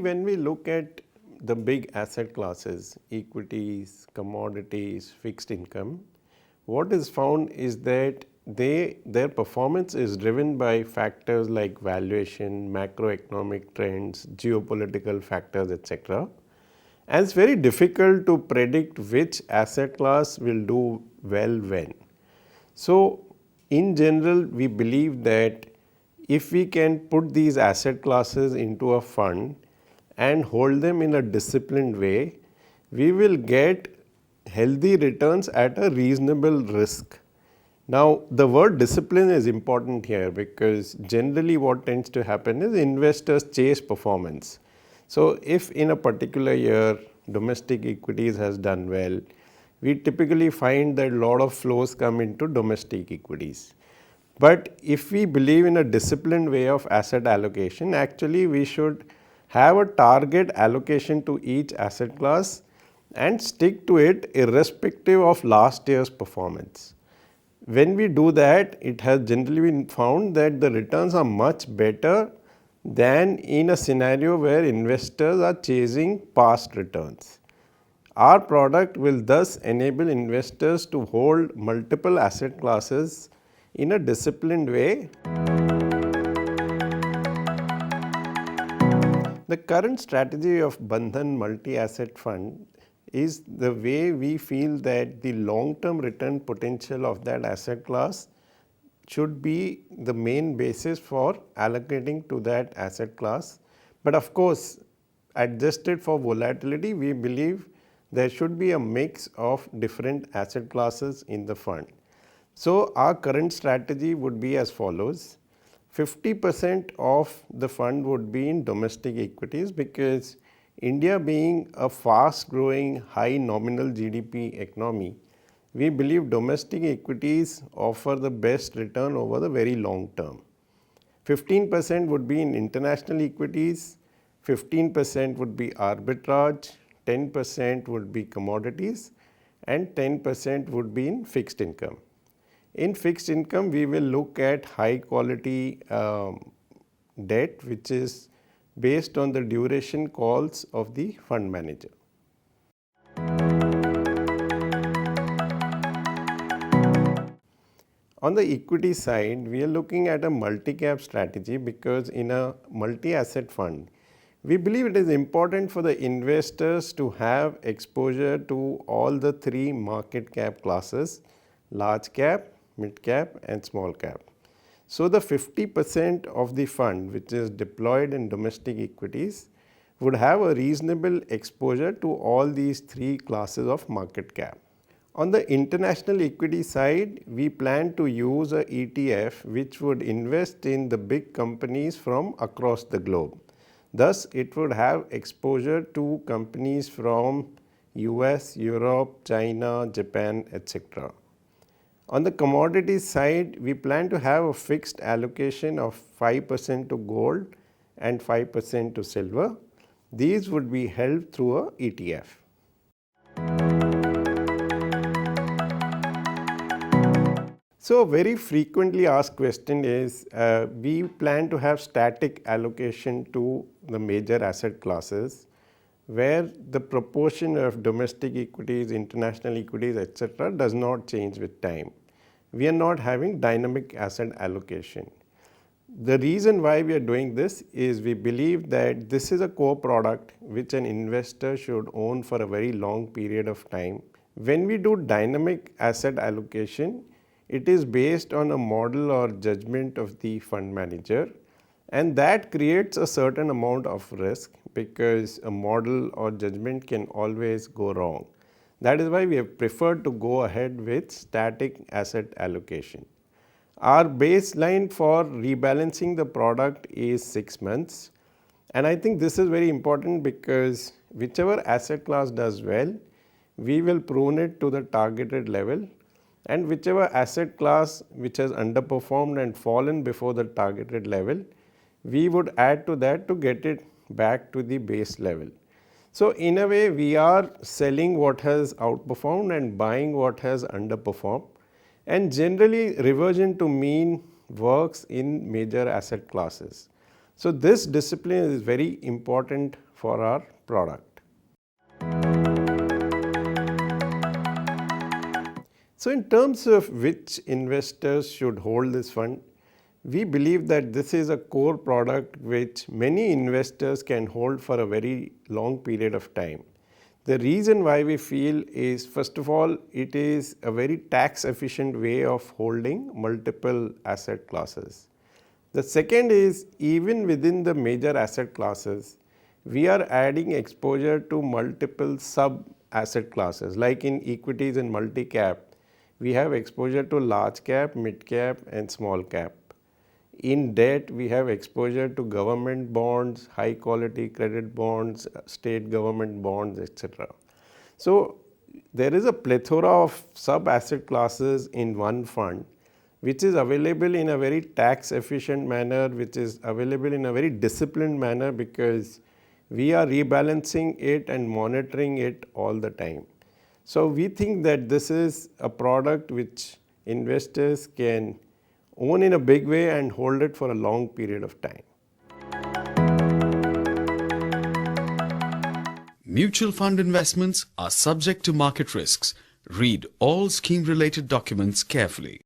when we look at the big asset classes, equities, commodities, fixed income, what is found is that their performance is driven by factors like valuation, macroeconomic trends, geopolitical factors, etc. And it's very difficult to predict which asset class will do well when. So, in general, we believe that if we can put these asset classes into a fund and hold them in a disciplined way, we will get healthy returns at a reasonable risk. Now, the word discipline is important here because generally what tends to happen is investors chase performance. So, if in a particular year domestic equities has done well, we typically find that a lot of flows come into domestic equities. But if we believe in a disciplined way of asset allocation, actually we should have a target allocation to each asset class and stick to it irrespective of last year's performance. When we do that, it has generally been found that the returns are much better than in a scenario where investors are chasing past returns. Our product will thus enable investors to hold multiple asset classes in a disciplined way. The current strategy of Bandhan multi-asset fund is the way we feel that the long-term return potential of that asset class should be the main basis for allocating to that asset class. But of course, adjusted for volatility, we believe there should be a mix of different asset classes in the fund. So, our current strategy would be as follows. 50% of the fund would be in domestic equities because India being a fast growing high nominal GDP economy, we believe domestic equities offer the best return over the very long term. 15% would be in international equities, 15% would be arbitrage, 10% would be commodities and 10% would be in fixed income. In fixed income, we will look at high quality debt which is based on the duration calls of the fund manager. On the equity side, we are looking at a multi-cap strategy because in a multi-asset fund, we believe it is important for the investors to have exposure to all the three market cap classes, large cap, mid cap and small cap. So, the 50% of the fund which is deployed in domestic equities would have a reasonable exposure to all these three classes of market cap. On the international equity side, we plan to use a ETF which would invest in the big companies from across the globe. Thus, it would have exposure to companies from US, Europe, China, Japan, etc. On the commodities side, we plan to have a fixed allocation of 5% to gold and 5% to silver. These would be held through a ETF. So, a very frequently asked question is, we plan to have static allocation to the major asset classes where the proportion of domestic equities, international equities, etc. does not change with time. We are not having dynamic asset allocation. The reason why we are doing this is we believe that this is a core product which an investor should own for a very long period of time. When we do dynamic asset allocation, it is based on a model or judgment of the fund manager, and that creates a certain amount of risk because a model or judgment can always go wrong. That is why we have preferred to go ahead with static asset allocation. Our baseline for rebalancing the product is 6 months, and I think this is very important because whichever asset class does well, we will prune it to the targeted level, and whichever asset class which has underperformed and fallen before the targeted level, we would add to that to get it back to the base level. So, in a way, we are selling what has outperformed and buying what has underperformed, and generally reversion to mean works in major asset classes. So, this discipline is very important for our product. So in terms of which investors should hold this fund, we believe that this is a core product which many investors can hold for a very long period of time. The reason why we feel is, first of all, it is a very tax efficient way of holding multiple asset classes. The second is, even within the major asset classes, we are adding exposure to multiple sub asset classes. Like in equities and multi-cap, we have exposure to large cap, mid cap and small cap. In debt, we have exposure to government bonds, high quality credit bonds, state government bonds, etc. So there is a plethora of sub asset classes in one fund, which is available in a very tax efficient manner, which is available in a very disciplined manner, because we are rebalancing it and monitoring it all the time. So we think that this is a product which investors can own in a big way and hold it for a long period of time. Mutual fund investments are subject to market risks. Read all scheme-related documents carefully.